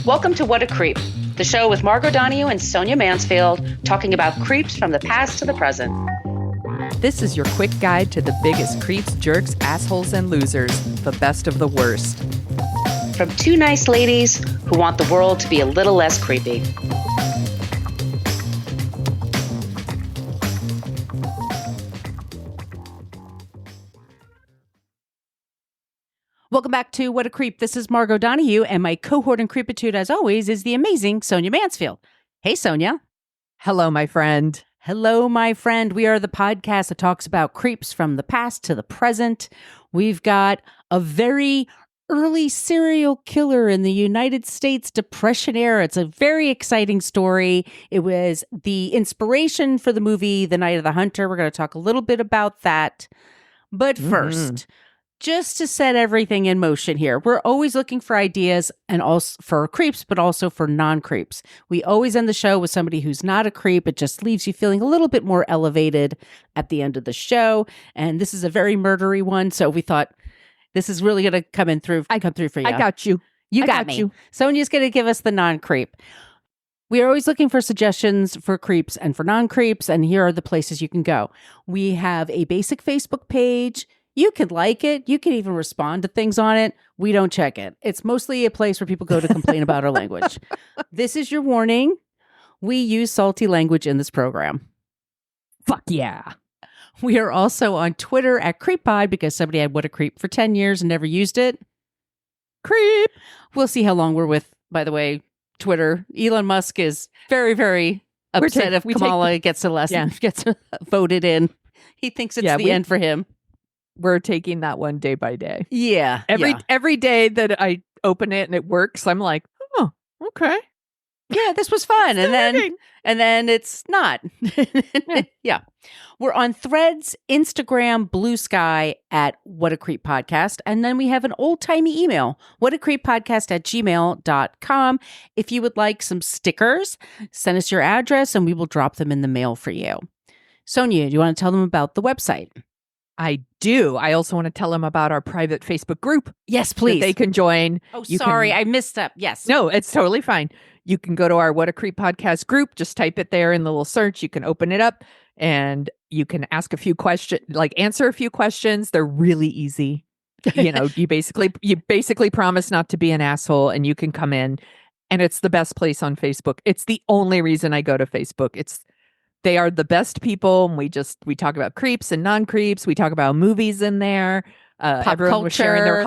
Welcome to What a Creep, the show with Margot Donohue and Sonia Mansfield talking about creeps from the past to the present. This is your quick guide to the biggest creeps, jerks, assholes, and losers, the best of the worst. From two nice ladies who want the world to be a little less creepy. Welcome back to What a Creep. This is Margot Donohue, and my cohort in creepitude, as always, is the amazing Sonia Mansfield. Hey, Sonia. Hello, my friend. Hello, my friend. We are the podcast that talks about creeps from the past to the present. We've got a very early serial killer in the United States Depression era. It's a very exciting story. It was the inspiration for the movie The Night of the Hunter. We're going to talk a little bit about that. But first, just to set everything in motion here, we're always looking for ideas and also for creeps, but also for non-creeps. We always end the show with somebody who's not a creep. It just leaves you feeling a little bit more elevated at the end of the show. And this is a very murdery one, so we thought this is really going to come through for you. I got you. You got me. Sonia's going to give us the non-creep. We are always looking for suggestions for creeps and for non-creeps, and here are the places you can go. We have a basic Facebook page. You could like it. You can even respond to things on it. We don't check it. It's mostly a place where people go to complain about our language. This is your warning. We use salty language in this program. Fuck yeah. We are also on Twitter at CreepPod because somebody had What a Creep for 10 years and never used it. Creep. We'll see how long we're with, by the way, Twitter. Elon Musk is very, very upset if Kamala gets voted in. He thinks it's the end for him. We're taking that one day by day. Yeah. Every day that I open it and it works, I'm like, oh, okay. Yeah, this was fun. And then it's not. Yeah. We're on Threads, Instagram, Blue Sky at What a Creep Podcast. And then we have an old-timey email, whatacreeppodcast@gmail.com. If you would like some stickers, send us your address and we will drop them in the mail for you. Sonia, do you want to tell them about the website? I do. I also want to tell them about our private Facebook group. Yes, please. They can join. Oh, sorry. I missed up. Yes. No, it's totally fine. You can go to our What a Creep Podcast group. Just type it there in the little search. You can open it up and you can ask a few questions, answer a few questions. They're really easy. You basically promise not to be an asshole and you can come in, and it's the best place on Facebook. It's the only reason I go to Facebook. They are the best people. And we talk about creeps and non-creeps. We talk about movies in there. Everyone was sharing their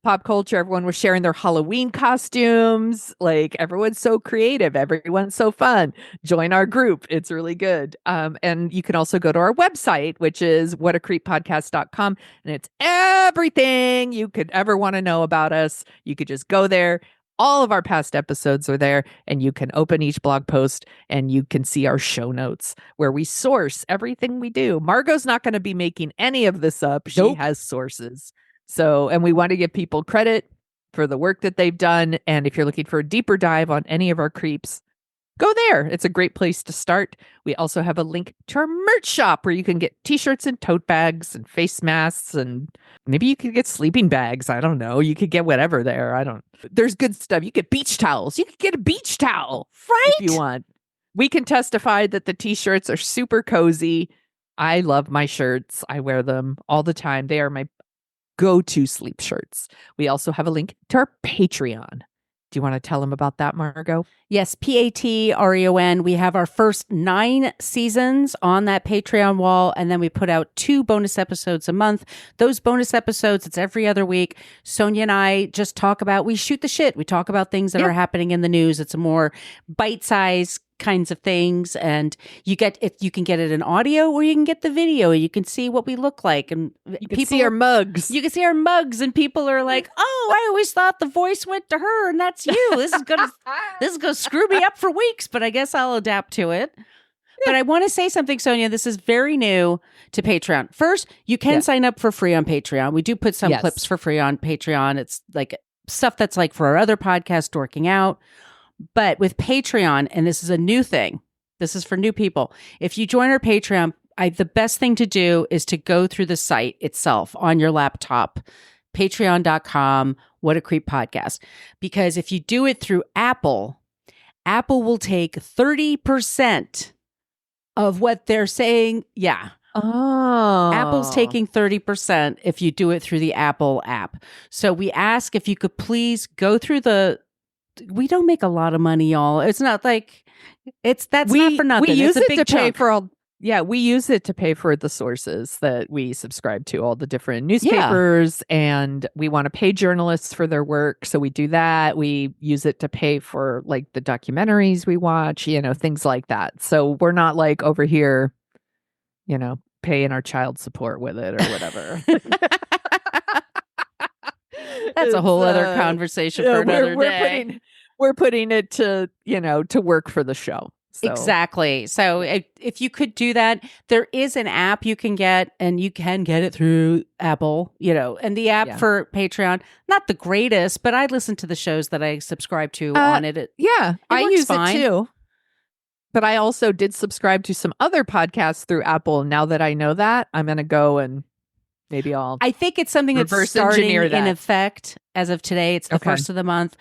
pop culture. Everyone was sharing their Halloween costumes. Everyone's so creative. Everyone's so fun. Join our group. It's really good. And you can also go to our website, which is whatacreeppodcast.com. And it's everything you could ever want to know about us. You could just go there. All of our past episodes are there, and you can open each blog post and you can see our show notes where we source everything we do. Margot's not going to be making any of this up. She has sources. And we want to give people credit for the work that they've done. And if you're looking for a deeper dive on any of our creeps, go there. It's a great place to start. We also have a link to our merch shop where you can get t-shirts and tote bags and face masks, and maybe you could get sleeping bags. I don't know. You could get whatever there. There's good stuff. You get beach towels. You could get a beach towel. Right. If you want. We can testify that the t-shirts are super cozy. I love my shirts. I wear them all the time. They are my go-to sleep shirts. We also have a link to our Patreon. Do you want to tell them about that, Margot? Yes, Patreon. We have our first 9 seasons on that Patreon wall, and then we put out 2 bonus episodes a month. Those bonus episodes, it's every other week. Sonia and I just we shoot the shit. We talk about things that are happening in the news. It's a more bite-sized kinds of things, and you can get it in audio or you can get the video. You can see what we look like, and you can see our mugs. You can see our mugs, and people are like, "Oh, I always thought the voice went to her, and that's you. This is gonna screw me up for weeks, but I guess I'll adapt to it." But I want to say something, Sonia. This is very new to Patreon. First, you can sign up for free on Patreon. We do put some clips for free on Patreon. It's stuff that's for our other podcast, Dorking Out. But with Patreon, and this is a new thing, this is for new people. If you join our Patreon, the best thing to do is to go through the site itself on your laptop, patreon.com, What a Creep podcast. Because if you do it through Apple, Apple will take 30% of what they're saying. Yeah. Oh. Apple's taking 30% if you do it through the Apple app. So we ask if you could please go through we don't make a lot of money, y'all. It's not like that's not for nothing. We use it's a it big to chunk. pay for all. Yeah, we use it to pay for the sources that we subscribe to, all the different newspapers, and we want to pay journalists for their work. So we do that. We use it to pay for like the documentaries we watch, things like that. So we're not like over here, paying our child support with it or whatever. That's a whole other conversation for another day. We're putting it to, to work for the show. So. Exactly. So if you could do that, there is an app you can get, and you can get it through Apple, and the app for Patreon, not the greatest, but I listen to the shows that I subscribe to on it. I use fine. it too. But I also did subscribe to some other podcasts through Apple. Now that I know that, I'm going to go and maybe I think it's something that's starting in effect as of today. It's the first of the month.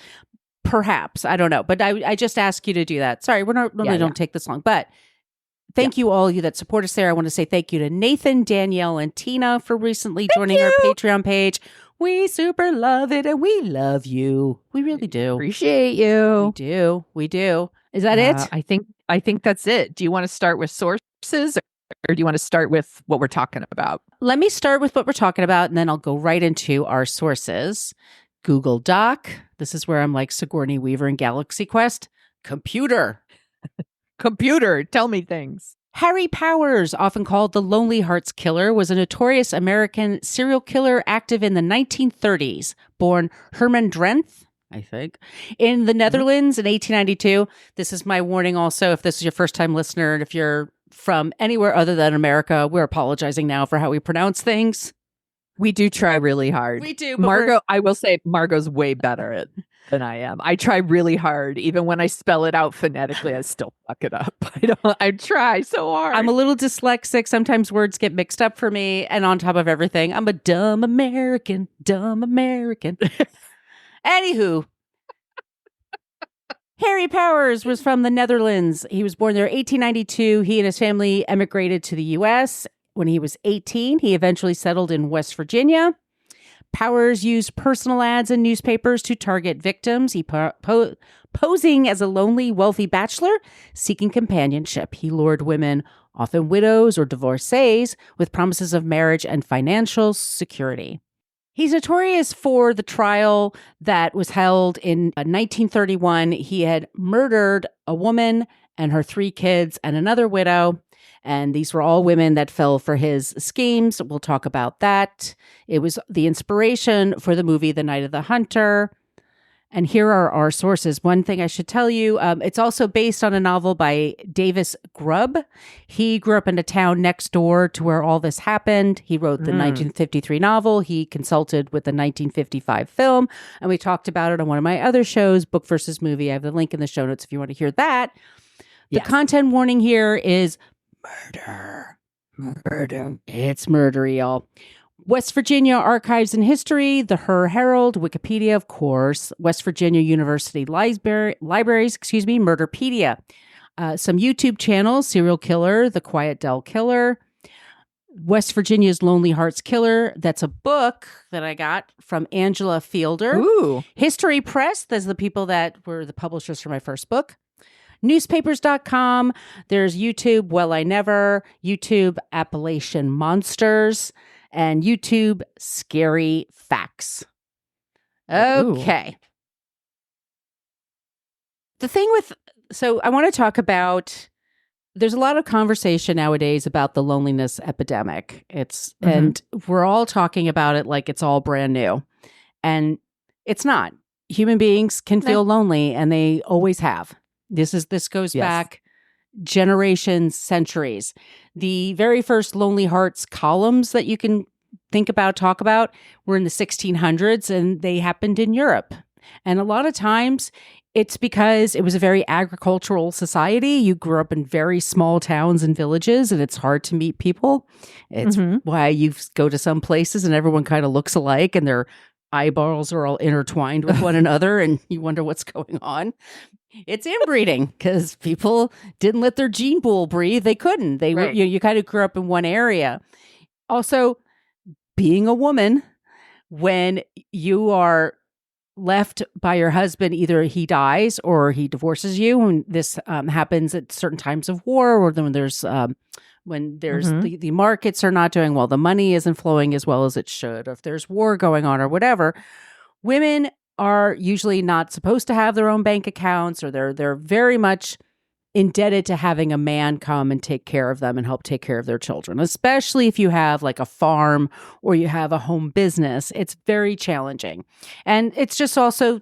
Perhaps. I don't know. But I just ask you to do that. Sorry, we're not normally don't take this long. But thank you all you that support us there. I want to say thank you to Nathan, Danielle, and Tina for recently joining our Patreon page. We super love it, and we love you. We really do. Appreciate you. We do. Is that it? I think that's it. Do you want to start with sources, or do you want to start with what we're talking about? Let me start with what we're talking about, and then I'll go right into our sources. Google Doc. This is where I'm like Sigourney Weaver in Galaxy Quest. Computer. Tell me things. Harry Powers, often called the Lonely Hearts Killer, was a notorious American serial killer active in the 1930s. Born Herman Drenthe, I think, in the Netherlands in 1892. This is my warning also, if this is your first time listener, and if you're from anywhere other than America, we're apologizing now for how we pronounce things. We do try really hard. We do. Margot, I will say Margot's way better than I am. I try really hard. Even when I spell it out phonetically, I still fuck it up. I try so hard. I'm a little dyslexic. Sometimes words get mixed up for me. And on top of everything, I'm a dumb American. Anywho, Harry Powers was from the Netherlands. He was born there in 1892. He and his family emigrated to the U.S. When he was 18, he eventually settled in West Virginia. Powers used personal ads in newspapers to target victims. He posing as a lonely, wealthy bachelor seeking companionship. He lured women, often widows or divorcees, with promises of marriage and financial security. He's notorious for the trial that was held in 1931. He had murdered a woman and her 3 kids and another widow. And these were all women that fell for his schemes. We'll talk about that. It was the inspiration for the movie The Night of the Hunter. And here are our sources. One thing I should tell you, it's also based on a novel by Davis Grubb. He grew up in a town next door to where all this happened. He wrote the 1953 novel. He consulted with the 1955 film. And we talked about it on one of my other shows, Book versus Movie. I have the link in the show notes if you want to hear that. The content warning here is murder. It's murder, y'all. West Virginia Archives and History, the Her Herald, Wikipedia, of course, West Virginia University Libraries, Murderpedia. Some YouTube channels, Serial Killer, The Quiet Dell Killer, West Virginia's Lonely Hearts Killer. That's a book that I got from Angela Fielder. Ooh. History Press, those are the people that were the publishers for my first book. Newspapers.com. There's YouTube, Well I Never, YouTube, Appalachian Monsters, and YouTube, Scary Facts. Okay. Ooh. The thing so I want to talk about, there's a lot of conversation nowadays about the loneliness epidemic. And we're all talking about it like it's all brand new. And it's not. Human beings can feel lonely, and they always have. This goes back generations, centuries. The very first Lonely Hearts columns that you can talk about were in the 1600s, and they happened in Europe. And a lot of times it's because it was a very agricultural society. You grew up in very small towns and villages, and it's hard to meet people. It's why you go to some places and everyone kind of looks alike, and they're eyeballs are all intertwined with one another and you wonder what's going on. It's inbreeding because people didn't let their gene pool breathe. They couldn't. They were, Right. you kind of grew up in one area. Also, being a woman, when you are left by your husband, either he dies or he divorces you. And this happens at certain times of war, or when there's Mhm. the markets are not doing well, the money isn't flowing as well as it should, or if there's war going on or whatever. Women are usually not supposed to have their own bank accounts, or they're very much indebted to having a man come and take care of them and help take care of their children, especially if you have like a farm or you have a home business. It's very challenging. And it's just also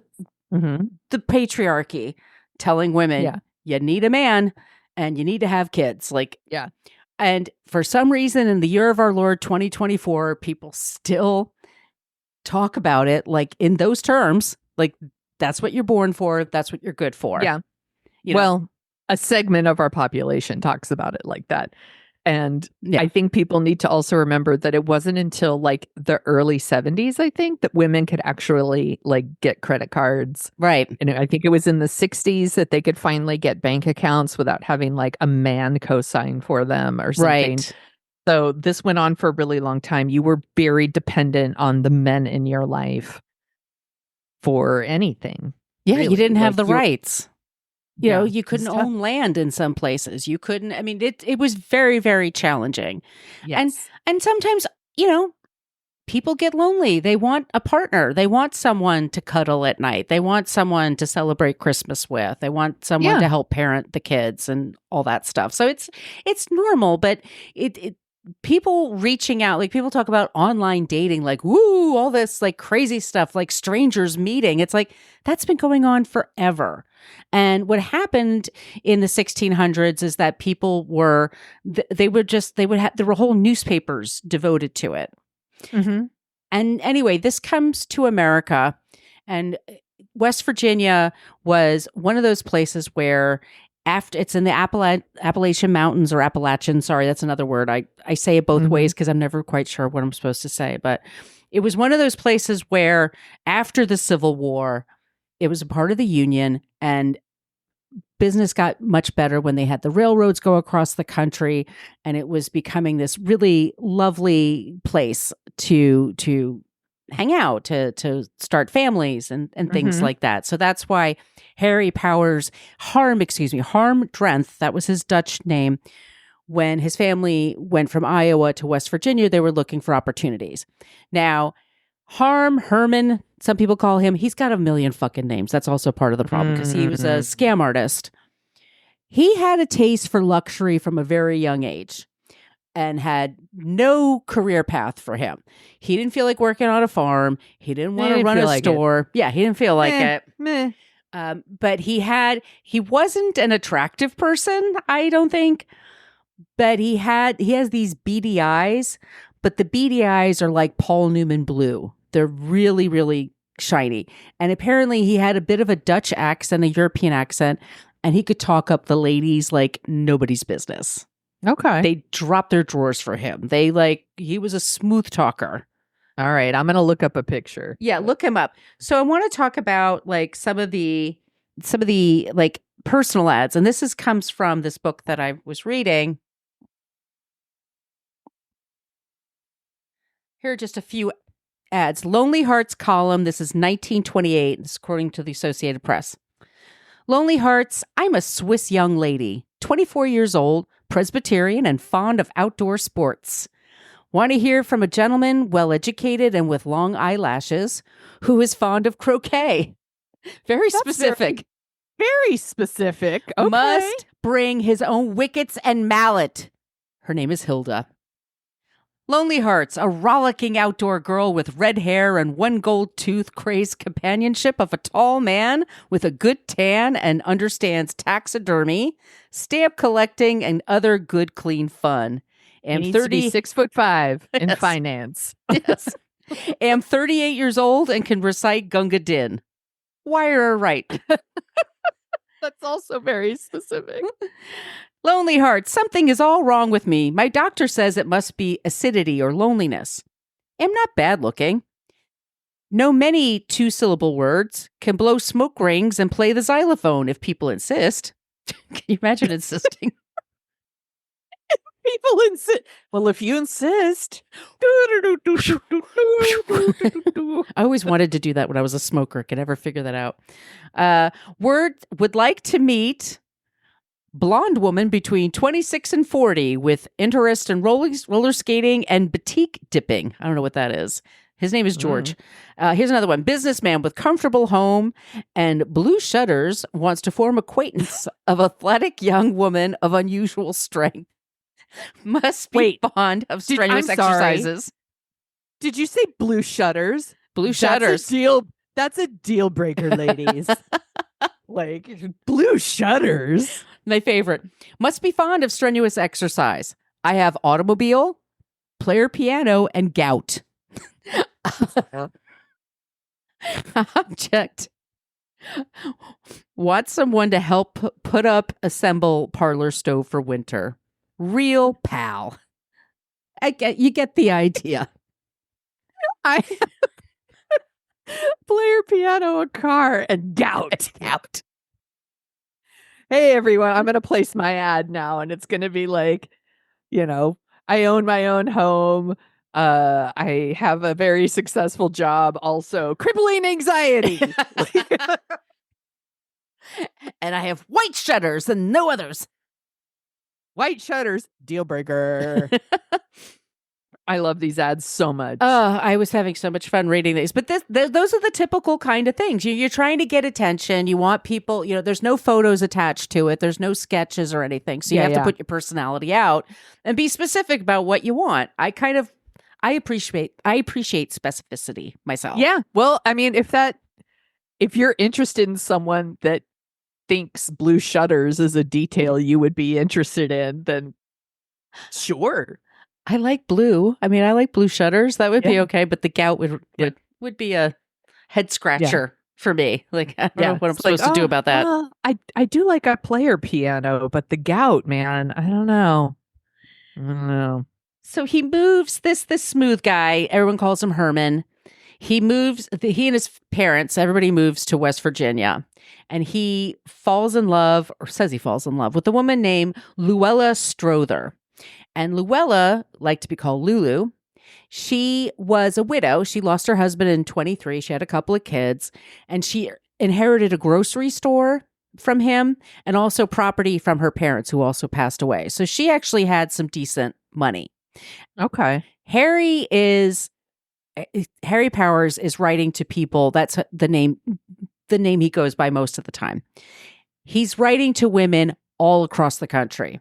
Mhm. the patriarchy telling women, Yeah. you need a man and you need to have kids. Like, Yeah. and for some reason in the year of our Lord 2024, people still talk about it like in those terms. Like, that's what you're born for, that's what you're good for. Yeah. You know? Well, a segment of our population talks about it like that. And Yeah. I think people need to also remember that it wasn't until like the early 70s, I think, that women could actually like get credit cards. Right. And I think it was in the 60s that they could finally get bank accounts without having like a man co-sign for them or something. Right. So this went on for a really long time. You were very dependent on the men in your life for anything. Yeah, you really. didn't have Like, the rights. You know, you it's couldn't tough. own land in some places. You couldn't. I mean, it was very, very challenging. Yes. And sometimes, you know, people get lonely. They want a partner. They want someone to cuddle at night. They want someone to celebrate Christmas with. They want someone Yeah. to help parent the kids and all that stuff. So it's normal, but it people reaching out, like people talk about online dating, like, woo, all this like crazy stuff, like strangers meeting. It's like, that's been going on forever. And what happened in the 1600s is that people were, there were whole newspapers devoted to it. Mhm. And anyway, this comes to America, and West Virginia was one of those places where after it's in the Appalachian Mountains, or Appalachian. Sorry, that's another word. I say it both Mhm. ways because I'm never quite sure what I'm supposed to say. But it was one of those places where after the Civil War, it was a part of the Union, and business got much better when they had the railroads go across the country, and it was becoming this really lovely place to hang out, to start families and things Mhm. like that. So that's why Harry Harm Drenthe, that was his Dutch name. When his family went from Iowa to West Virginia, they were looking for opportunities. Now, Herman, some people call him, he's got a million fucking names. That's also part of the problem because he was a scam artist. He had a taste for luxury from a very young age and had no career path for him. He didn't feel like working on a farm. He didn't want to didn't run feel a like it. store. Yeah, he didn't feel like Meh. it. Meh. But he wasn't an attractive person, I don't think. But he has these beady eyes, but the beady eyes are like Paul Newman blue. They're really, really shiny. And apparently he had a bit of a Dutch accent, a European accent, and he could talk up the ladies like nobody's business. Okay. They dropped their drawers for him. He was a smooth talker. All right. I'm going to look up a picture. Yeah, look him up. So I want to talk about like some of the like personal ads, and this comes from this book that I was reading. Here are just a few ads. Lonely Hearts column. This is 1928. This is according to the Associated Press. Lonely Hearts. I'm a Swiss young lady, 24 years old, Presbyterian, and fond of outdoor sports. Want to hear from a gentleman, well-educated and with long eyelashes, who is fond of croquet. Very That's specific. Very specific. Okay. Must bring his own wickets and mallet. Her name is Hilda. Lonely Hearts, a rollicking outdoor girl with red hair and one gold tooth, craves companionship of a tall man with a good tan and understands taxidermy, stamp collecting, and other good, clean fun. Am 30, 6'5" in Yes. finance. Yes. Am 38 years old and can recite Gunga Din. Wire her right. That's also very specific. Lonely Heart, something is all wrong with me. My doctor says it must be acidity or loneliness. Am not bad looking. Know many two-syllable words, can blow smoke rings and play the xylophone if people insist. Can you imagine insisting? People insist. Well, if you insist. I always wanted to do that when I was a smoker. Could never figure that out. Word would like to meet blonde woman between 26 and 40 with interest in roller skating and batik dipping. I don't know what that is. His name is George. Here's another one. Businessman with comfortable home and blue shutters wants to form acquaintance of athletic young woman of unusual strength. Must be fond of strenuous exercises. Did you say blue shutters? Blue shutters. That's a deal breaker, ladies. Like blue shutters. My favorite. Must be fond of strenuous exercise. I have automobile, player piano, and gout. Object. Want someone to help assemble parlor stove for winter. Real pal. You get the idea. I player piano, a car, and gout. Gout. Hey everyone, I'm gonna place my ad now, and it's gonna be like, I own my own home. I have a very successful job, also crippling anxiety. And I have white shutters and no others. White shutters, deal breaker. I love these ads so much. I was having so much fun reading these. But those are the typical kind of things. You're trying to get attention. You want people, there's no photos attached to it. There's no sketches or anything. So you have to put your personality out and be specific about what you want. I appreciate specificity myself. Yeah. Well, I mean, if you're interested in someone that thinks blue shutters is a detail you would be interested in, then sure. I like blue. I mean, I like blue shutters. That would be okay, but the gout would be a head scratcher for me. Like, I don't know what I'm supposed to do about that. I do like a player piano, but the gout, man, I don't know. So he moves this smooth guy. Everyone calls him Herman. He and his parents, everybody moves to West Virginia. And he falls in love, or says he falls in love, with a woman named Luella Strother. And Luella liked to be called Lulu. She was a widow. She lost her husband in 23. She had a couple of kids. And she inherited a grocery store from him and also property from her parents, who also passed away. So she actually had some decent money. Okay. Harry Powers is writing to people. That's the name he goes by most of the time. He's writing to women all across the country.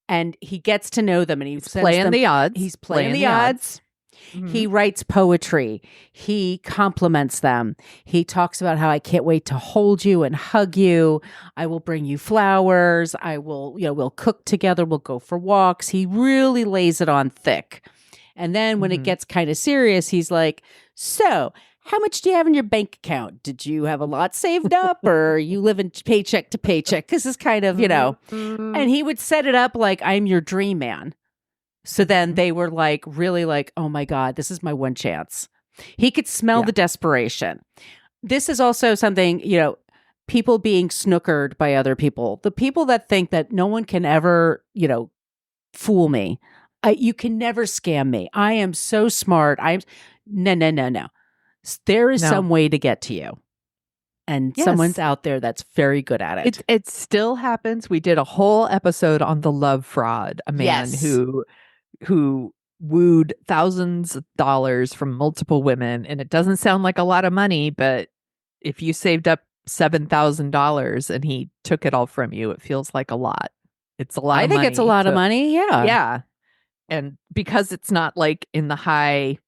And he gets to know them, and he's playing the odds. He's playing the odds. Mm-hmm. He writes poetry. He compliments them. He talks about how I can't wait to hold you and hug you. I will bring you flowers. I will, we'll cook together. We'll go for walks. He really lays it on thick. And then when it gets kind of serious, he's like, so how much do you have in your bank account? Did you have a lot saved up, or are you living paycheck to paycheck? This is kind of, and he would set it up like, I'm your dream man. So then they were like, really like, oh my God, this is my one chance. He could smell the desperation. This is also something, people being snookered by other people. The people that think that no one can ever, fool me. You can never scam me. I am so smart. No. There is some way to get to you. And someone's out there that's very good at it. It still happens. We did a whole episode on the love fraud. A man who wooed thousands of dollars from multiple women. And it doesn't sound like a lot of money, but if you saved up $7,000 and he took it all from you, it feels like a lot. It's a lot of money. I think it's a lot of money. Yeah. Yeah. And because it's not like in the high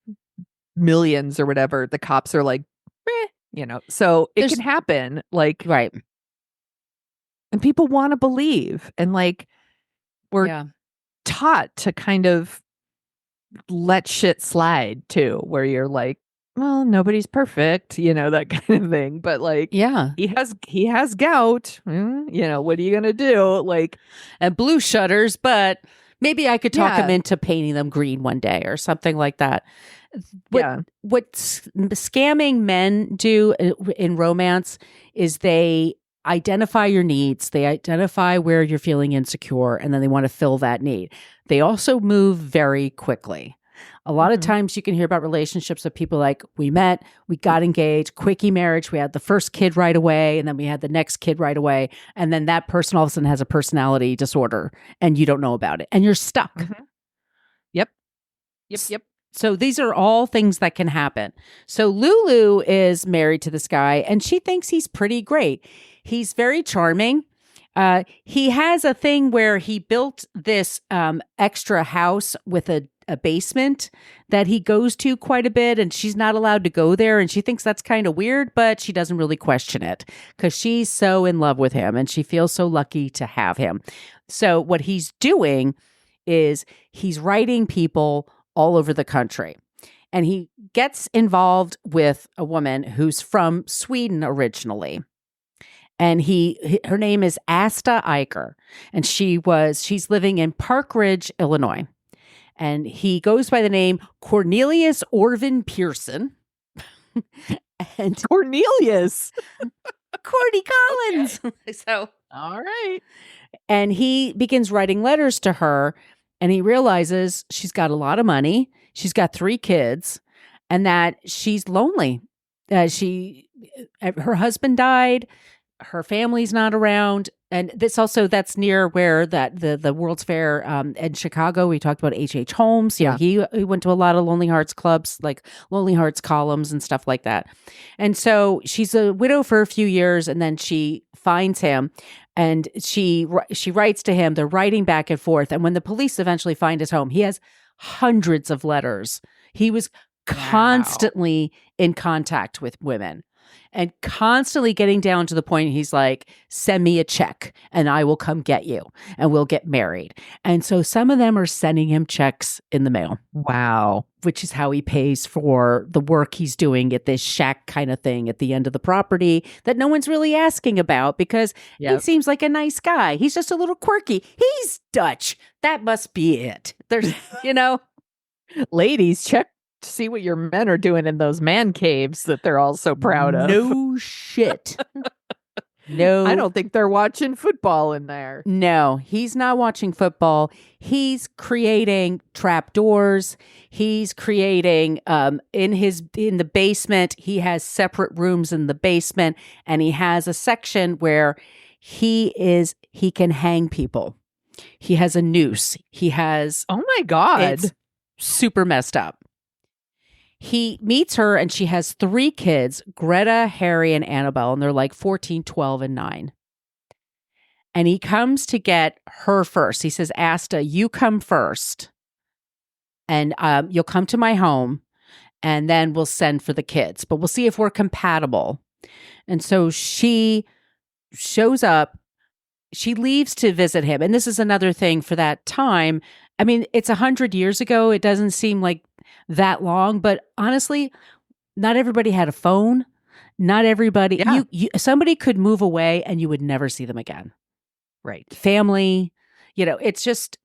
millions or whatever, the cops are like, so it can happen. Like, right. And people want to believe. And like, we're taught to kind of let shit slide too, where you're like, well, nobody's perfect, that kind of thing. But like, he has gout. What are you gonna do? Like, and blue shutters, but maybe I could talk him into painting them green one day or something like that. What, Yeah. scamming men do in romance is they identify your needs, they identify where you're feeling insecure, and then they want to fill that need. They also move very quickly. A lot of Mhm. times you can hear about relationships with people like, we met, we got engaged, quickie marriage, we had the first kid right away, and then we had the next kid right away. And then that person all of a sudden has a personality disorder and you don't know about it and you're stuck. Mhm. Yep. Yep. So these are all things that can happen. So Lulu is married to this guy and she thinks he's pretty great. He's very charming. He has a thing where he built this extra house with a basement that he goes to quite a bit, and she's not allowed to go there. And she thinks that's kind of weird, but she doesn't really question it because she's so in love with him and she feels so lucky to have him. So what he's doing is he's writing people all over the country. And he gets involved with a woman who's from Sweden originally. And her name is Asta Eicher, and she's living in Park Ridge, Illinois. And he goes by the name Cornelius Orvin Pearson. And Cornelius. Courtney Collins. So, All right. and he begins writing letters to her, and he realizes she's got a lot of money, she's got 3 kids, and that she's lonely. Her husband died. Her family's not around. And that's near where the World's Fair in Chicago. We talked about H.H. Holmes. Yeah. He went to a lot of Lonely Hearts clubs, like Lonely Hearts columns and stuff like that. And so she's a widow for a few years, and then she finds him and she writes to him. They're writing back and forth. And when the police eventually find his home, he has hundreds of letters. He was constantly in contact with women. And constantly getting down to the point he's like, send me a check and I will come get you and we'll get married. And so some of them are sending him checks in the mail. Wow. Which is how he pays for the work he's doing at this shack kind of thing at the end of the property that no one's really asking about because he seems like a nice guy. He's just a little quirky. He's Dutch. That must be it. There's, Ladies, check to see what your men are doing in those man caves that they're all so proud of. No shit. No. I don't think they're watching football in there. No, he's not watching football. He's creating trapdoors. He's creating in the basement. He has separate rooms in the basement, and he has a section where he can hang people. He has a noose. He has Oh my God. It's super messed up. He meets her and she has 3 kids, Greta, Harry, and Annabelle, and they're like 14, 12, and 9. And he comes to get her first. He says, Asta, you come first. And you'll come to my home and then we'll send for the kids. But we'll see if we're compatible. And so she shows up. She leaves to visit him. And this is another thing for that time. I mean, it's 100 years ago. It doesn't seem like that long, but honestly, not everybody had a phone. Not everybody, somebody could move away and you would never see them again. Right. Family, it's just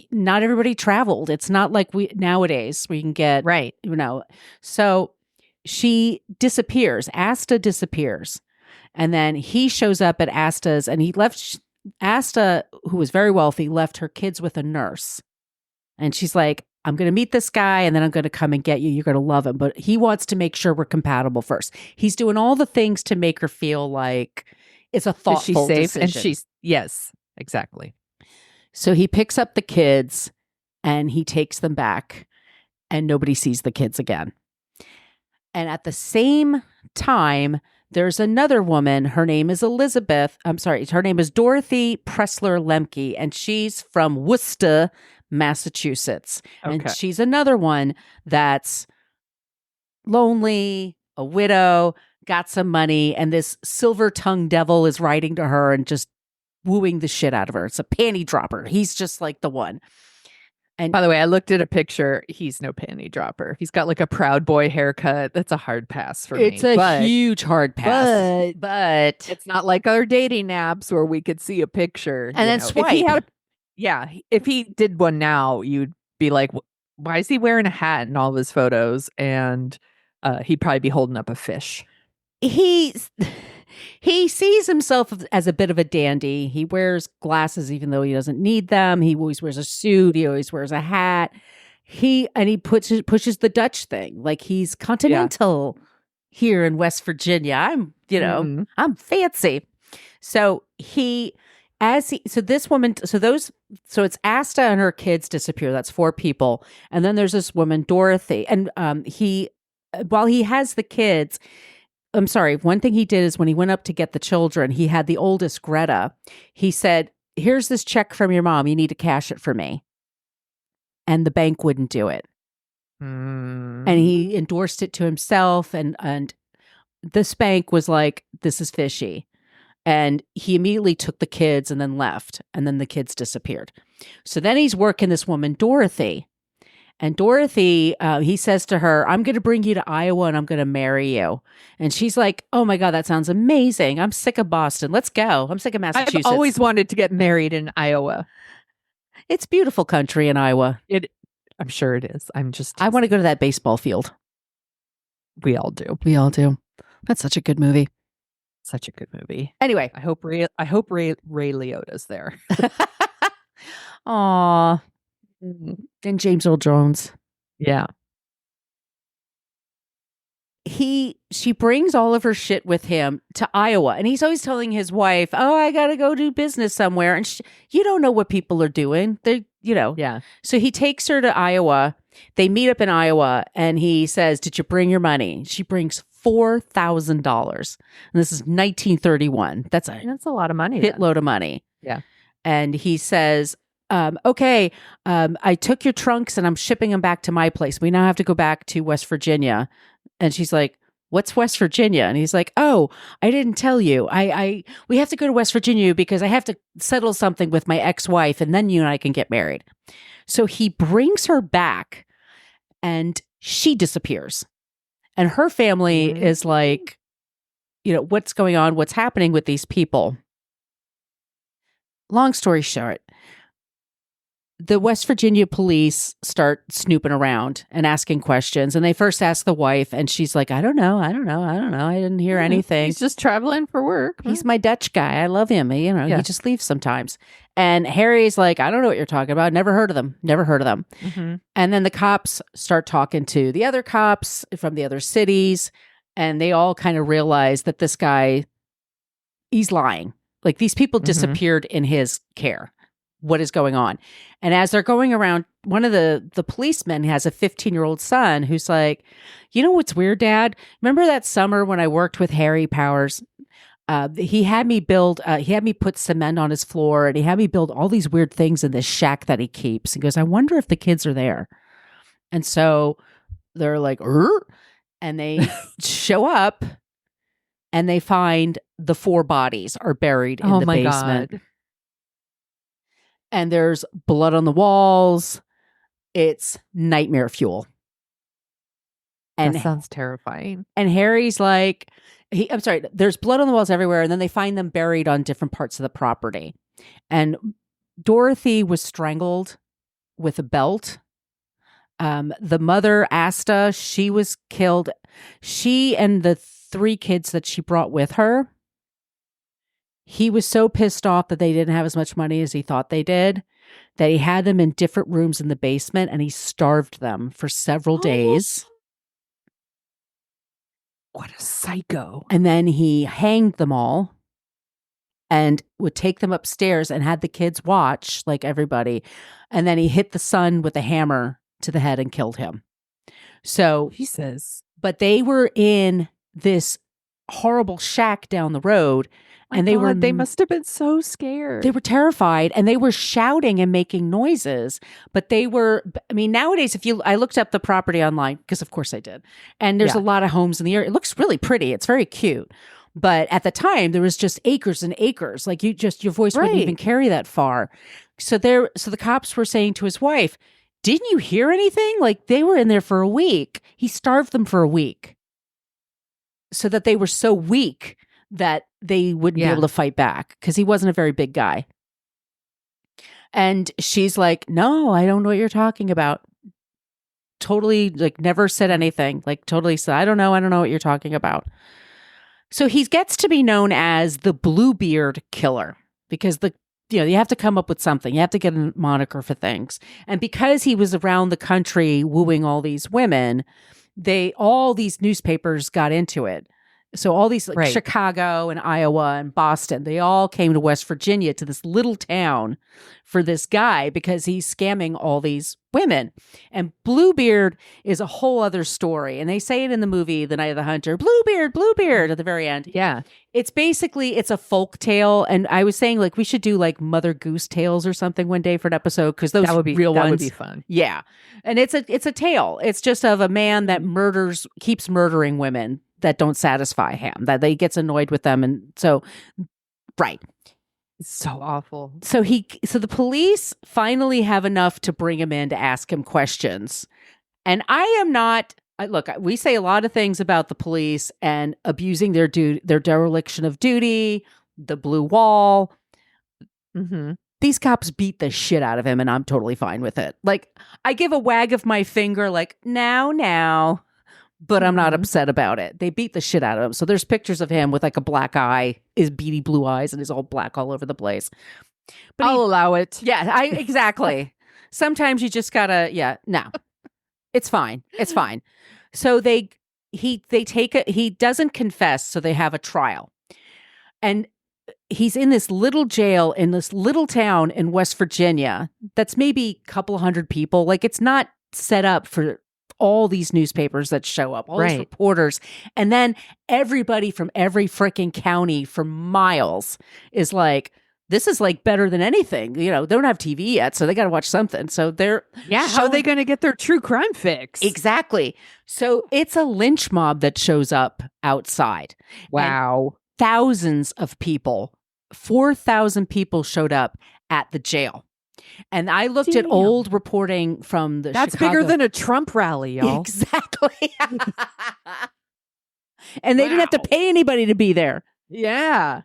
not everybody traveled. It's not like nowadays we can get, right. So she disappears. Asta disappears. And then he shows up at Asta's and he left Asta, who was very wealthy, left her kids with a nurse. And she's like, I'm going to meet this guy and then I'm going to come and get you. You're going to love him. But he wants to make sure we're compatible first. He's doing all the things to make her feel like it's a thoughtful she's safe decision. and yes, exactly. So he picks up the kids and he takes them back and nobody sees the kids again. And at the same time, there's another woman. Her name is Elizabeth. I'm sorry. Her name is Dorothy Pressler Lemke, and she's from Worcester, Massachusetts. Okay. And she's another one that's lonely, a widow, got some money, and this silver-tongued devil is writing to her and just wooing the shit out of her. It's a panty dropper. He's just like the one. And by the way, I looked at a picture. He's no panty dropper. He's got like a Proud Boy haircut. That's a hard pass for me. It's a huge hard pass. But it's not like other dating apps where we could see a picture and then swipe. If he did one now, you'd be like, why is he wearing a hat in all of his photos? And he'd probably be holding up a fish. He sees himself as a bit of a dandy. He wears glasses even though he doesn't need them. He always wears a suit. He always wears a hat. He pushes the Dutch thing. Like he's continental here in West Virginia. I'm fancy. So so it's Asta and her kids disappear. That's 4 people. And then there's this woman, Dorothy. And while he has the kids, I'm sorry, one thing he did is when he went up to get the children, he had the oldest, Greta. He said, here's this check from your mom. You need to cash it for me. And the bank wouldn't do it. And he endorsed it to himself. And this bank was like, this is fishy. And he immediately took the kids and then left. And then the kids disappeared. So then he's working this woman, Dorothy. And Dorothy, he says to her, I'm going to bring you to Iowa and I'm going to marry you. And she's like, oh my God, that sounds amazing. I'm sick of Boston. Let's go. I'm sick of Massachusetts. I've always wanted to get married in Iowa. It's beautiful country in Iowa. I'm sure it is. I want to go to that baseball field. We all do. We all do. That's such a good movie. Such a good movie. Anyway, I hope Ray Liotta's there. Aw. And James Earl Jones. Yeah. She brings all of her shit with him to Iowa, and he's always telling his wife, "Oh, I got to go do business somewhere." And you don't know what people are doing. Yeah. So he takes her to Iowa. They meet up in Iowa, and he says, "Did you bring your money?" She brings $4,000, and this is 1931. That's a lot of money. Shitload of money. Yeah. And he says, okay, I took your trunks and I'm shipping them back to my place. We now have to go back to West Virginia. And she's like, what's West Virginia? And he's like, oh, I didn't tell you. We have to go to West Virginia because I have to settle something with my ex-wife and then you and I can get married. So he brings her back and she disappears. And her family is like, what's going on? What's happening with these people? Long story short, the West Virginia police start snooping around and asking questions. And they first ask the wife, and she's like, I don't know. I didn't hear anything. He's just traveling for work. He's my Dutch guy. I love him. He just leaves sometimes. And Harry's like, I don't know what you're talking about. Never heard of them. Mm-hmm. And then the cops start talking to the other cops from the other cities. And they all kind of realize that this guy, he's lying. Like these people disappeared in his care. What is going on? And as they're going around, one of the policemen has a 15-year-old son who's like, you know what's weird, Dad? Remember that summer when I worked with Harry Powers? He had me put cement on his floor and he had me build all these weird things in this shack that he keeps. He goes, I wonder if the kids are there. And so they're like, and they show up and they find the 4 bodies are buried in the basement. God. And there's blood on the walls. It's nightmare fuel. And that sounds terrifying. And Harry's like, there's blood on the walls everywhere. And then they find them buried on different parts of the property. And Dorothy was strangled with a belt. The mother, Asta, she was killed. She and the 3 kids that she brought with her. He was so pissed off that they didn't have as much money as he thought they did, that he had them in different rooms in the basement and he starved them for several days. What a psycho. And then he hanged them all and would take them upstairs and had the kids watch, like everybody. And then he hit the son with a hammer to the head and killed him. So, Jesus. But they were in this horrible shack down the road. And they must have been so scared. They were terrified and they were shouting and making noises. But nowadays, I looked up the property online because of course I did. And there's a lot of homes in the area. It looks really pretty. It's very cute. But at the time there was just acres and acres. Like your voice wouldn't even carry that far. So the cops were saying to his wife, didn't you hear anything? Like they were in there for a week. He starved them for a week so that they were so weak that they wouldn't be able to fight back because he wasn't a very big guy. And she's like, no, I don't know what you're talking about. totally like never said anything, like totally said, I don't know what you're talking about. So he gets to be known as the Bluebeard Killer because you have to come up with something. You have to get a moniker for things. And because he was around the country wooing all these women, all these newspapers got into it. So all these Right. Chicago and Iowa and Boston, they all came to West Virginia, to this little town for this guy because he's scamming all these women. And Bluebeard is a whole other story. And they say it in the movie, The Night of the Hunter, Bluebeard at the very end. Yeah. It's a folk tale. And I was saying like we should do like Mother Goose tales or something one day for an episode because those That would be real that ones. would be fun. Yeah. And it's a tale. It's just of a man that keeps murdering women that don't satisfy him, that he gets annoyed with them. And so, right. It's so awful. So the police finally have enough to bring him in to ask him questions. And look, we say a lot of things about the police and abusing their dereliction of duty, the blue wall. Mm-hmm. These cops beat the shit out of him, and I'm totally fine with it. Like, I give a wag of my finger, like, now, but I'm not upset about it. They beat the shit out of him. So there's pictures of him with like a black eye, his beady blue eyes, and he's all black all over the place. But I'll allow it. yeah, exactly. Sometimes you just gotta, no, it's fine. It's fine. So he doesn't confess, so they have a trial. And he's in this little jail in this little town in West Virginia that's maybe a couple hundred people. Like, it's not set up for all these newspapers that show up, all these reporters. And then everybody from every freaking county for miles is like, this is like better than anything. They don't have TV yet, so they got to watch something. So how are they going to get their true crime fix? Exactly. So it's a lynch mob that shows up outside. Wow. And thousands of people, 4,000 people showed up at the jail. And I looked at old reporting from the That's Chicago. bigger than a Trump rally, y'all. Exactly. And they didn't have to pay anybody to be there. Yeah.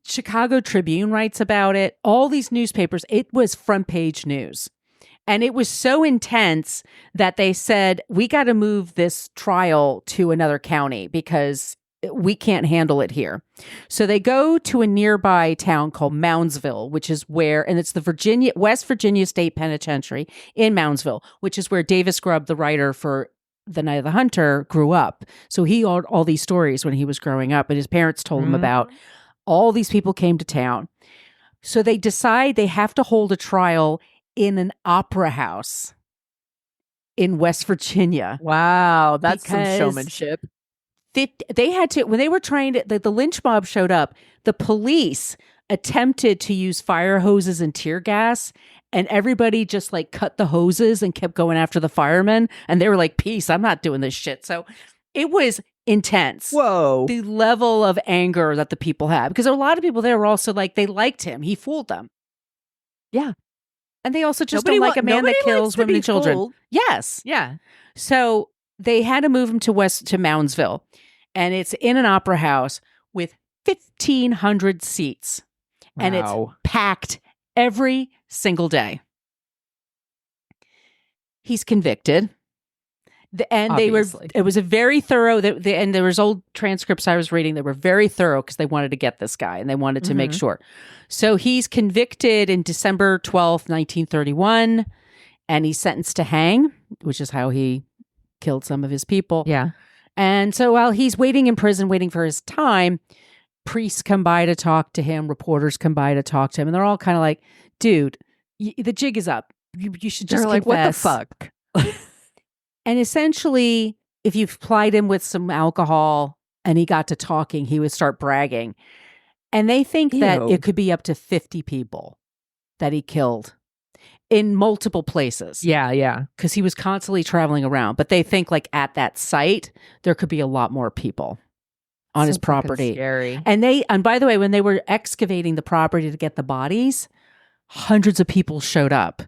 Chicago Tribune writes about it. All these newspapers, it was front page news. And it was so intense that they said, we got to move this trial to another county because we can't handle it here. So they go to a nearby town called Moundsville, which is where, and it's the West Virginia State Penitentiary in Moundsville, which is where Davis Grubb, the writer for The Night of the Hunter, grew up. So he heard all these stories when he was growing up, and his parents told him about. All these people came to town. So they decide they have to hold a trial in an opera house in West Virginia. Wow. That's some Because showmanship. They had to, when they were trying to, the lynch mob showed up, the police attempted to use fire hoses and tear gas, and everybody just like cut the hoses and kept going after the firemen. And they were like, peace, I'm not doing this shit. So it was intense. Whoa. The level of anger that the people had, because a lot of people there were also like, they liked him. He fooled them. Yeah. And they also just don't like a man that kills women and children. Fooled. Yes. Yeah. So they had to move him to Moundsville, and it's in an opera house with 1,500 seats, and it's packed every single day. He's convicted. And Obviously. it was a very thorough, and there was old transcripts I was reading that were very thorough because they wanted to get this guy and they wanted to make sure. So he's convicted in December 12th, 1931, and he's sentenced to hang, which is how he killed some of his people. Yeah. And so while he's waiting in prison, waiting for his time, priests come by to talk to him, reporters come by to talk to him, and they're all kind of like, dude, the jig is up. You should just They're like, what the confess." fuck? And essentially, if you plied him with some alcohol and he got to talking, he would start bragging. And they think that Ew. it could be up to 50 people that he killed in multiple places. Yeah. Yeah. Because he was constantly traveling around. But they think like at that site, there could be a lot more people on his So fucking property. Scary. And by the way, when they were excavating the property to get the bodies, hundreds of people showed up.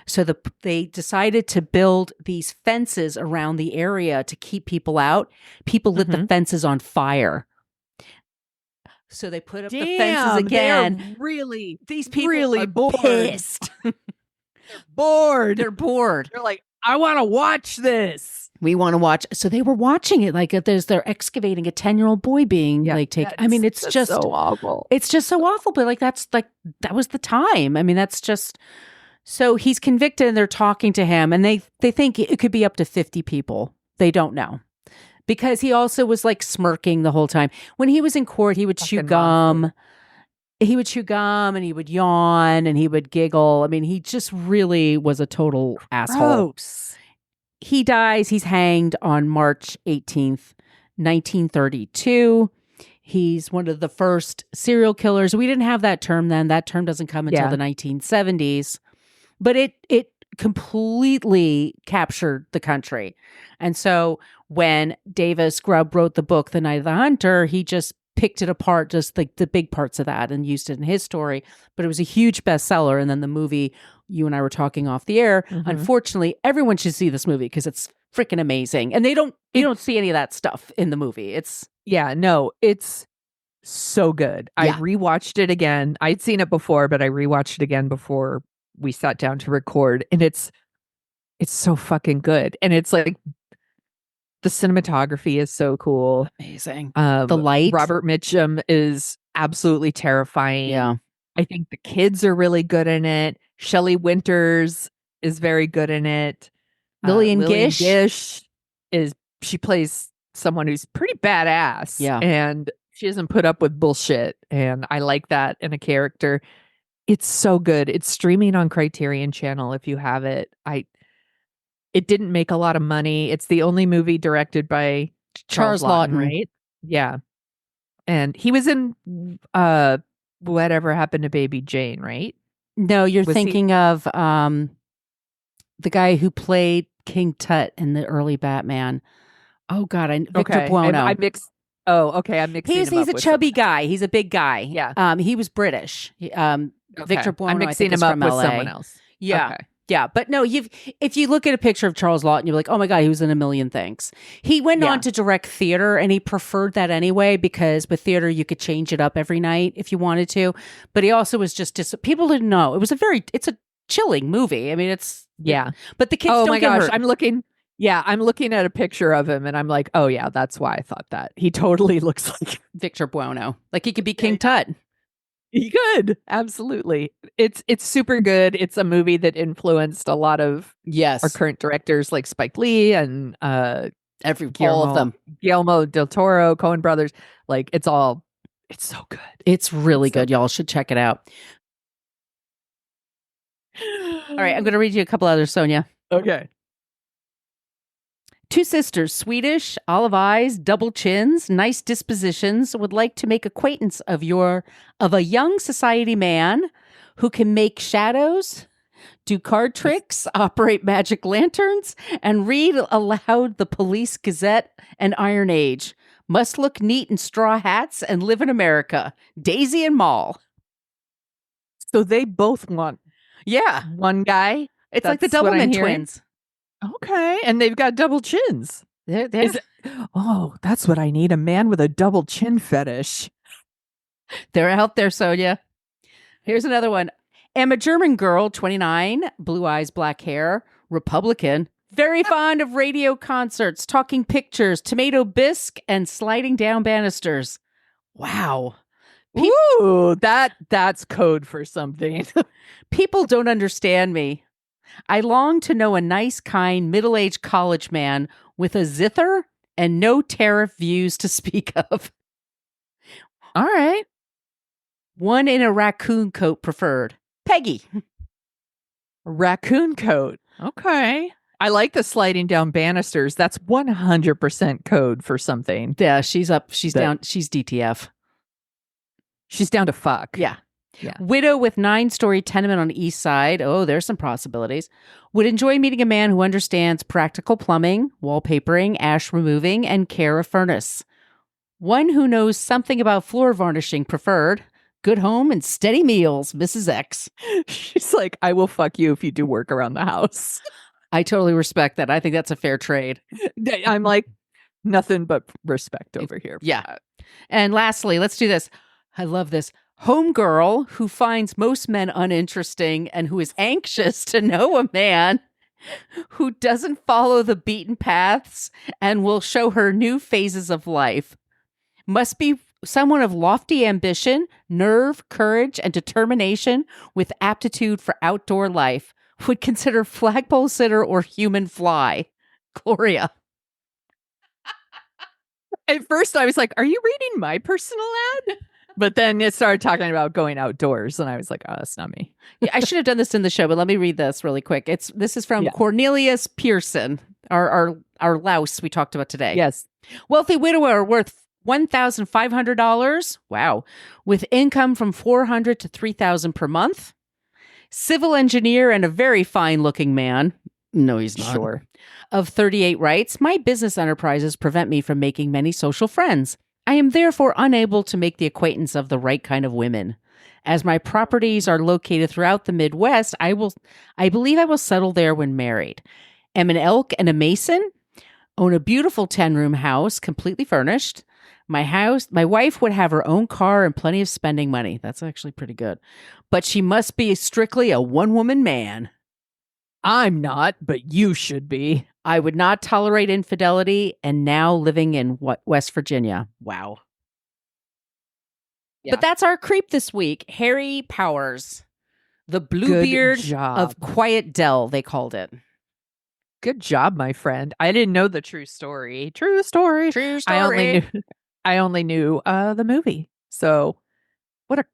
So they decided to build these fences around the area to keep people out. People lit the fences on fire. So they put up the fences again. They're really, These people really are bored. pissed. bored. They're bored. They're like, I want to watch this. We want to watch. So they were watching it like they're excavating a 10-year-old boy being like taken. I mean, it's just so awful. It's just so awful. But like, that was the time. I mean, that's just, so he's convicted and they're talking to him and they think it could be up to 50 people. They don't know. Because he also was like smirking the whole time. When he was in court, he would chew gum. He would chew gum and he would yawn and he would giggle. I mean, he just really was a total asshole. Gross. He dies. He's hanged on March 18th, 1932. He's one of the first serial killers. We didn't have that term then. That term doesn't come until the 1970s. But it completely captured the country. And so when Davis Grubb wrote the book, The Night of the Hunter, he just picked it apart, just like the big parts of that and used it in his story. But it was a huge bestseller. And then the movie, you and I were talking off the air. Mm-hmm. Unfortunately, everyone should see this movie because it's freaking amazing. And you don't see any of that stuff in the movie. It's so good. I rewatched it again. I'd seen it before, but I rewatched it again before we sat down to record. And it's so fucking good. And it's like, the cinematography is so cool. Amazing. The light. Robert Mitchum is absolutely terrifying. Yeah. I think the kids are really good in it. Shelley Winters is very good in it. Lillian Gish she plays someone who's pretty badass. Yeah. And she doesn't put up with bullshit. And I like that in a character. It's so good. It's streaming on Criterion Channel if you have it. It didn't make a lot of money. It's the only movie directed by Charles Laughton, right? Yeah. And he was in Whatever Happened to Baby Jane, right? No, you're thinking of the guy who played King Tut in the early Batman. Oh God, Victor Buono. I'm mixing He's a chubby guy. He's a big guy. Yeah. He was British. Victor Buono, I'm mixing him up with someone else. Yeah. Okay. Yeah, but no, if you look at a picture of Charles Laughton, you're like, oh my God, he was in a million things. He went on to direct theater and he preferred that anyway, because with theater, you could change it up every night if you wanted to. But he also was people didn't know. It's a chilling movie. I mean, but the kids don't get hurt. I'm looking at a picture of him and I'm like, oh yeah, that's why I thought that. He totally looks like Victor Buono. Like he could be King Tut. He could. Absolutely. It's super good. It's a movie that influenced a lot of our current directors like Spike Lee and all of them. Guillermo del Toro, Coen Brothers. Like it's so good. It's really good. Y'all should check it out. All right, I'm going to read you a couple others, Sonia. Okay. Two sisters, Swedish, olive eyes, double chins, nice dispositions, would like to make acquaintance of a young society man who can make shadows, do card tricks, operate magic lanterns, and read aloud the Police Gazette and Iron Age. Must look neat in straw hats and live in America. Daisy and Moll. So they both want one guy? It's like the Doublemint twins. Okay, and they've got double chins. That's what I need, a man with a double chin fetish. They're out there, Sonia. Here's another one. Am a German girl, 29, blue eyes, black hair, Republican, very fond of radio concerts, talking pictures, tomato bisque, and sliding down banisters. Wow. Ooh, that's code for something. People don't understand me. I long to know a nice, kind, middle-aged college man with a zither and no tariff views to speak of. All right. One in a raccoon coat preferred. Peggy. Raccoon coat. Okay. I like the sliding down banisters. That's 100% code for something. Yeah, she's up. She's down. She's DTF. She's down to fuck. Yeah. Widow with 9-story tenement on the east side. Oh, there's some possibilities. Would enjoy meeting a man who understands practical plumbing, wallpapering, ash removing, and care of furnace. One who knows something about floor varnishing preferred. Good home and steady meals, Mrs. X. She's like, I will fuck you if you do work around the house. I totally respect that. I think that's a fair trade. I'm like, nothing but respect over here. Yeah. And lastly, let's do this. I love this. Homegirl who finds most men uninteresting and who is anxious to know a man who doesn't follow the beaten paths and will show her new phases of life. Must be someone of lofty ambition, nerve, courage, and determination with aptitude for outdoor life. Would consider flagpole sitter or human fly. Gloria. At first, I was like, "Are you reading my personal ad?" But then it started talking about going outdoors, and I was like, "Oh, that's not me." Yeah, I should have done this in the show, but let me read this really quick. This is from Cornelius Pearson, our louse we talked about today. Yes, wealthy widower worth $1,500. Wow, with income from $400 to $3,000 per month. Civil engineer and a very fine-looking man. No, he's not. sure. Of 38 rights, my business enterprises prevent me from making many social friends. I am therefore unable to make the acquaintance of the right kind of women. As my properties are located throughout the Midwest, I believe I will settle there when married. Am an elk and a mason. Own a beautiful 10-room house, completely furnished. My wife would have her own car and plenty of spending money. That's actually pretty good. But she must be strictly a one-woman man. I'm not, but you should be. I would not tolerate infidelity, and now living in West Virginia. Wow. Yeah. But that's our creep this week. Harry Powers. The Bluebeard of Quiet Dell, they called it. Good job, my friend. I didn't know the true story. True story. True story. I only knew the movie. So what a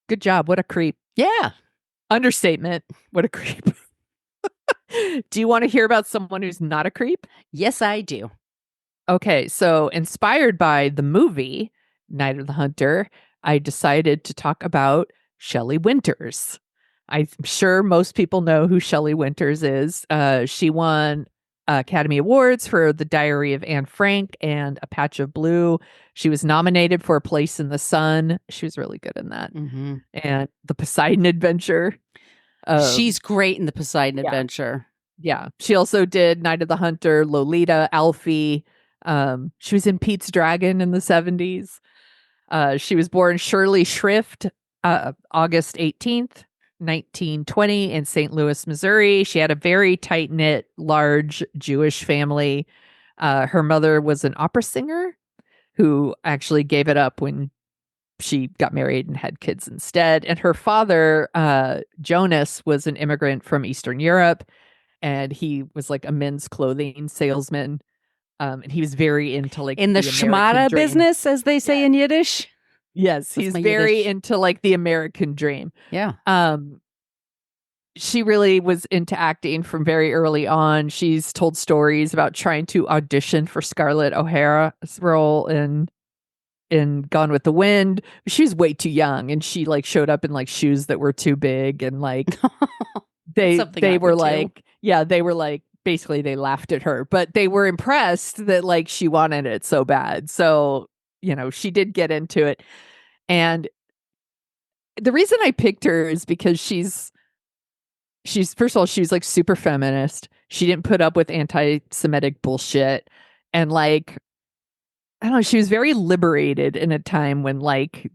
good job. What a creep. Yeah. Understatement. What a creep. Do you want to hear about someone who's not a creep? Yes, I do. Okay, so inspired by the movie Night of the Hunter, I decided to talk about Shelley Winters. I'm sure most people know who Shelley Winters is. She won Academy Awards for The Diary of Anne Frank and A Patch of Blue. She was nominated for A Place in the Sun. She was really good in that. Mm-hmm. And The Poseidon Adventure. She's great in The Poseidon Adventure. Yeah. She also did Night of the Hunter, Lolita, Alfie. She was in Pete's Dragon in the 70s. She was born Shirley Shrift, August 18th, 1920 in St. Louis, Missouri. She had a very tight-knit, large Jewish family. Her mother was an opera singer who actually gave it up when she got married and had kids instead. And her father, Jonas, was an immigrant from Eastern Europe, and he was like a men's clothing salesman. And he was very into like in the schmata business, as they say in Yiddish. Yes, he's very into like the American dream. Yeah. She really was into acting from very early on. She's told stories about trying to audition for Scarlett O'Hara's role in Gone with the Wind. She was way too young, and she like showed up in like shoes that were too big, and like they were like, they were like, basically they laughed at her, but they were impressed that like she wanted it so bad. So, she did get into it. And the reason I picked her is because she's first of all, she's like super feminist. She didn't put up with anti-Semitic bullshit. And like, I don't know, she was very liberated in a time when like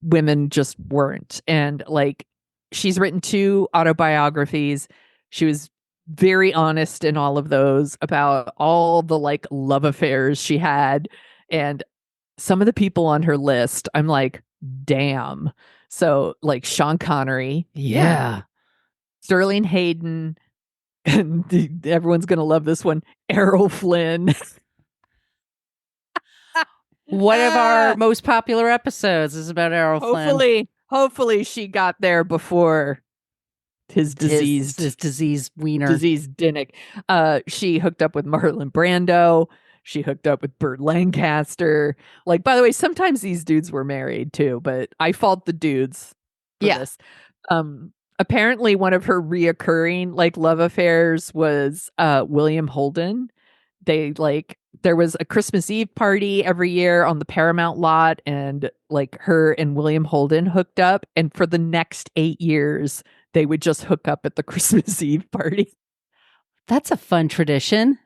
women just weren't. And like, she's written 2 autobiographies. She was very honest in all of those about all the like love affairs she had. And some of the people on her list, I'm like, damn. So like Sean Connery. Yeah. Sterling Hayden. And everyone's going to love this one. Errol Flynn. One of our most popular episodes is about Errol Flynn. Hopefully she got there before his diseased wiener. Diseased Dinnick. She hooked up with Marlon Brando. She hooked up with Burt Lancaster. Like, by the way, sometimes these dudes were married too, but I fault the dudes for this. Apparently one of her reoccurring like love affairs was William Holden. There was a Christmas Eve party every year on the Paramount lot, and like her and William Holden hooked up, and for the next 8 years they would just hook up at the Christmas Eve party. That's a fun tradition.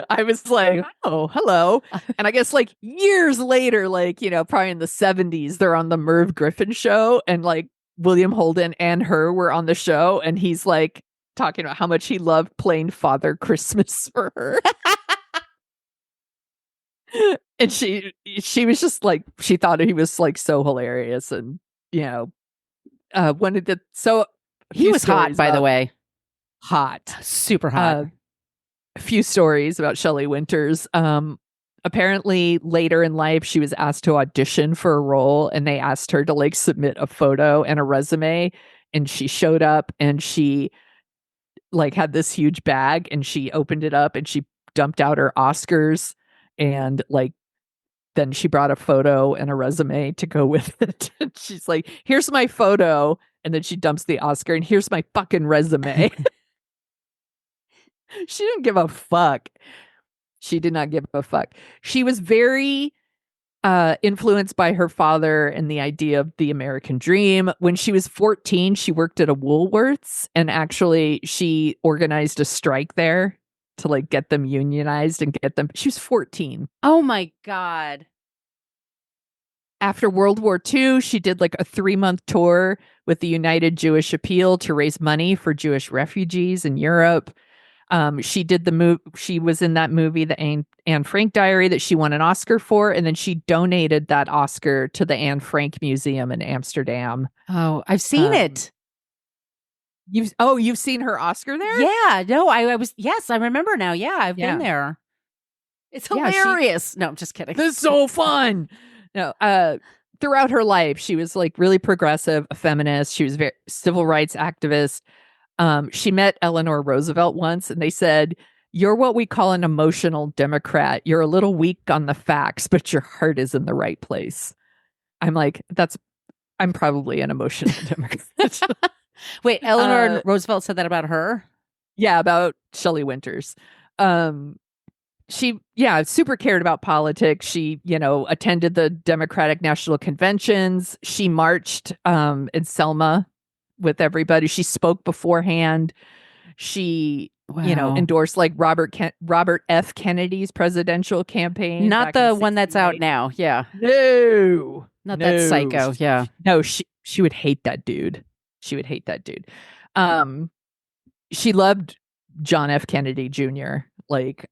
I was like, oh, hello. And I guess like years later, like, probably in the 70s, they're on the Merv Griffin show, and like William Holden and her were on the show, and he's like talking about how much he loved playing Father Christmas for her. And she was just like, she thought he was like so hilarious, and wanted to. So He was hot, by the way. Hot, Super hot. A few stories about Shelley Winters. Apparently later in life, she was asked to audition for a role, and they asked her to like submit a photo and a resume, and she showed up, and she like had this huge bag, and she opened it up, and she dumped out her Oscars, and like then she brought a photo and a resume to go with it. And she's like, here's my photo, and then she dumps the Oscar, and here's my fucking resume. She didn't give a fuck. She did not give a fuck. She was very influenced by her father and the idea of the American dream. When she was 14, she worked at a Woolworths, and actually she organized a strike there to like get them unionized and get them. She was 14. Oh my God. After World War II, she did like a 3-month tour with the United Jewish Appeal to raise money for Jewish refugees in Europe. She did the move. She was in that movie, the Anne Frank Diary, that she won an Oscar for, and then she donated that Oscar to the Anne Frank Museum in Amsterdam. Oh, I've seen it. You've seen her Oscar there? Yeah, no, I was. Yes, I remember now. Yeah, I've been there. It's hilarious. No, I'm just kidding. This is so fun. No, throughout her life, she was like really progressive, a feminist. She was very civil rights activist. She met Eleanor Roosevelt once, and they said, "You're what we call an emotional Democrat. You're a little weak on the facts, but your heart is in the right place." I'm like, I'm probably an emotional Democrat. Wait, Eleanor Roosevelt said that about her? Yeah, about Shelley Winters. She super cared about politics. She, attended the Democratic National Conventions. She marched in Selma with everybody. She spoke beforehand. She, endorsed like Robert F. Kennedy's presidential campaign. Not the one that's out now. Yeah. No. Not that psycho. Yeah. No, she would hate that dude. She would hate that dude. She loved John F. Kennedy Jr. Like,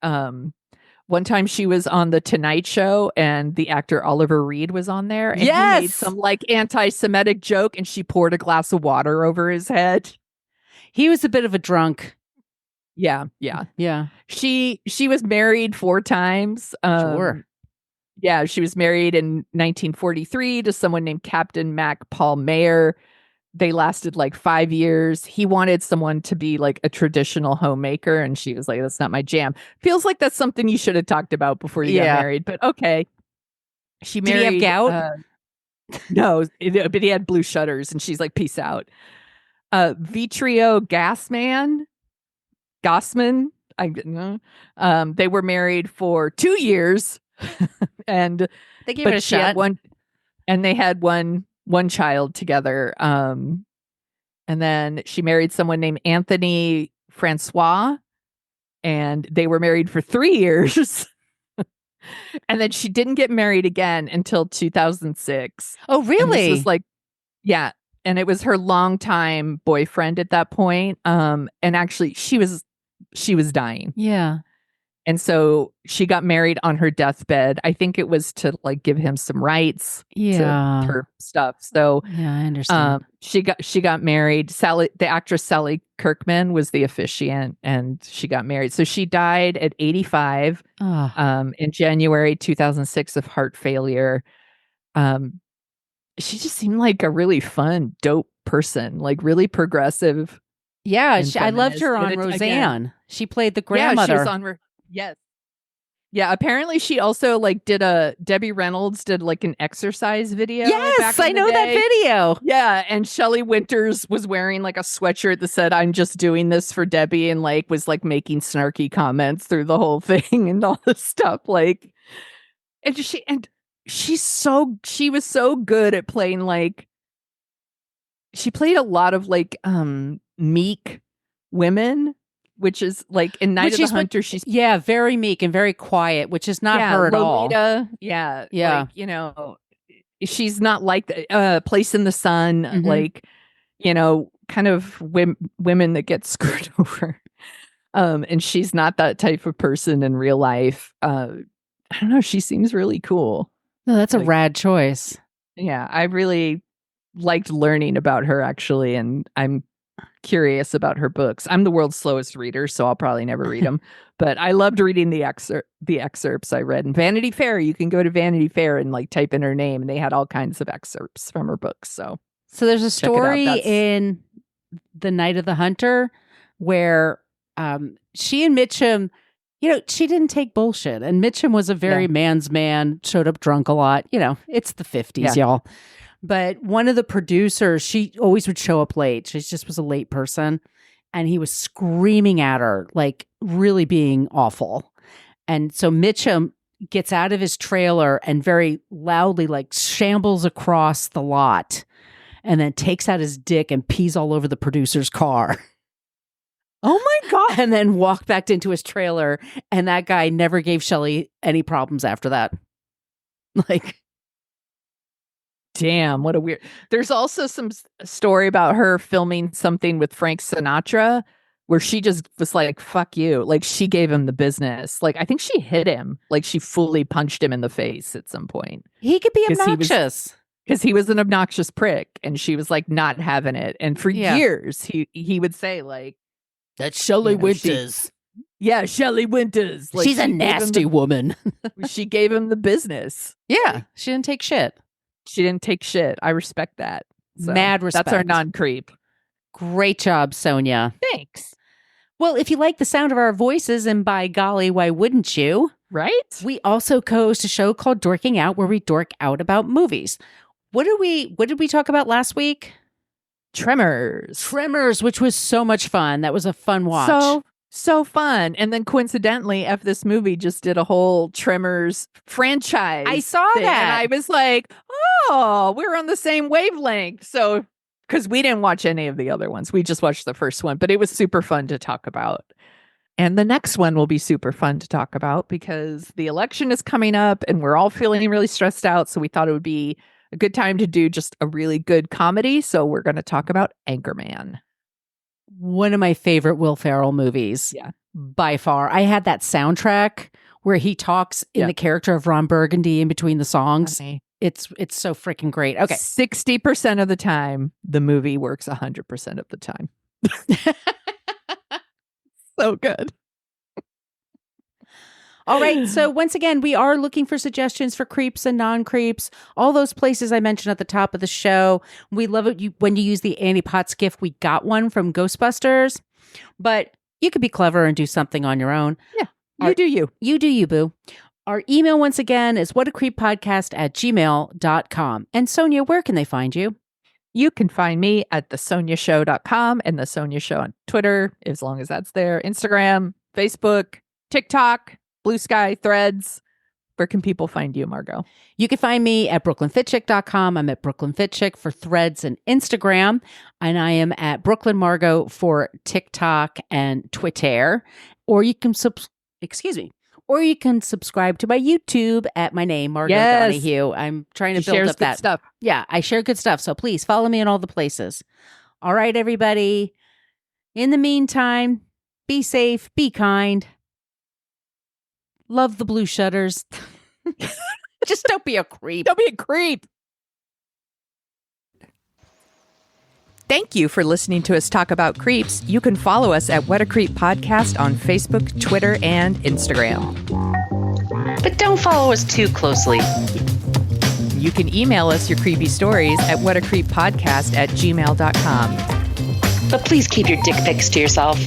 one time she was on the Tonight Show, and the actor Oliver Reed was on there, and he made some like anti-Semitic joke, and she poured a glass of water over his head. He was a bit of a drunk. Yeah. She was married 4 times. Sure. Yeah, she was married in 1943 to someone named Captain Mac Paul Mayer. They lasted like 5 years. He wanted someone to be like a traditional homemaker, and she was like, "That's not my jam." Feels like that's something you should have talked about before you got married, but okay. She married. Did he have gout? No, but he had blue shutters, and she's like, "Peace out." Vitrio Gassman, I don't know. They were married for 2 years, and they gave it a shot. They had one child together. And then she married someone named Anthony Francois, and they were married for 3 years. And then she didn't get married again until 2006. Oh, really? And this was like, yeah. And it was her longtime boyfriend at that point. And actually she was dying. Yeah. And so she got married on her deathbed. I think it was to like give him some rights to her stuff. So yeah, I understand. She got married. The actress Sally Kirkman was the officiant, and she got married. So she died at 85 in January 2006 of heart failure. She just seemed like a really fun, dope person, like really progressive. Yeah, I loved her on Roseanne. She played the grandmother. Yeah, she was on. Yes. Yeah, apparently she also like Debbie Reynolds did like an exercise video. Yes, I know that video. Yeah, and Shelley Winters was wearing like a sweatshirt that said, "I'm just doing this for Debbie," and like was like making snarky comments through the whole thing and all this stuff. Like, and she was so good at playing like, she played a lot of like meek women. Which is like in Night of the Hunter, she's very meek and very quiet, which is not her at Lolita, all. Yeah. Like, she's not like Place in the Sun, like, kind of women that get screwed over. And she's not that type of person in real life. I don't know. She seems really cool. No, that's a rad choice. Yeah, I really liked learning about her, actually, and I'm curious about her books. I'm the world's slowest reader, so I'll probably never read them. But I loved reading the excerpts I read. In Vanity Fair, you can go to Vanity Fair and like type in her name, and they had all kinds of excerpts from her books. So there's a story in The Night of the Hunter where she and Mitchum, she didn't take bullshit. And Mitchum was a very man's man, showed up drunk a lot. It's the 50s, y'all. But one of the producers, she always would show up late. She just was a late person. And he was screaming at her, like really being awful. And so Mitchum gets out of his trailer and very loudly like shambles across the lot and then takes out his dick and pees all over the producer's car. Oh my God. And then walked back into his trailer. And that guy never gave Shelley any problems after that. Like, damn, what a weird. There's also some story about her filming something with Frank Sinatra where she just was like, fuck you. Like, she gave him the business. Like, I think she hit him. Like, she fully punched him in the face at some point. He could be obnoxious. Because he was an obnoxious prick. And she was like, not having it. And for years, he would say, like, that's Shelley Winters. Shelley Winters. Like, she's a nasty woman. She gave him the business. Yeah, she didn't take shit. She didn't take shit. I respect that. So mad respect. That's our non-creep. Great job, Sonia. Thanks. Well, if you like the sound of our voices, and by golly, why wouldn't you? Right? We also co-host a show called Dorking Out, where we dork out about movies. What did we talk about last week? Tremors, which was so much fun. That was a fun watch. So fun. And then coincidentally, this movie just did a whole Tremors franchise. I saw that. And I was like, oh, we're on the same wavelength. So, because we didn't watch any of the other ones. We just watched the first one, but it was super fun to talk about. And the next one will be super fun to talk about because the election is coming up and we're all feeling really stressed out. So we thought it would be a good time to do just a really good comedy. So we're going to talk about Anchorman. One of my favorite Will Ferrell movies. Yeah. By far. I had that soundtrack where he talks in the character of Ron Burgundy in between the songs. Okay. It's so freaking great. Okay. 60% of the time, the movie works 100% of the time. So good. All right. So once again, we are looking for suggestions for creeps and non-creeps. All those places I mentioned at the top of the show. We love it when you use the Annie Potts gift. We got one from Ghostbusters, but you could be clever and do something on your own. Yeah. You do you. You do you, boo. Our email once again is whatacreeppodcast@gmail.com. And Sonia, where can they find you? You can find me at thesoniashow.com and The Sonia Show on Twitter, as long as that's there, Instagram, Facebook, TikTok, Blue Sky, Threads. Where can people find you, Margot? You can find me at brooklynfitchick.com. I'm at brooklynfitchick for Threads and Instagram. And I am at Brooklyn Margot for TikTok and Twitter. Or you can Or you can subscribe to my YouTube at my name, Margot Donahue. I'm trying to build up that stuff. Yeah, I share good stuff. So please follow me in all the places. All right, everybody. In the meantime, be safe, be kind. Love the blue shutters. Just don't be a creep. Don't be a creep. Thank you for listening to us talk about creeps. You can follow us at What a Creep Podcast on Facebook, Twitter, and Instagram. But don't follow us too closely. You can email us your creepy stories at whatacreeppodcast@gmail.com. But please keep your dick pics to yourself.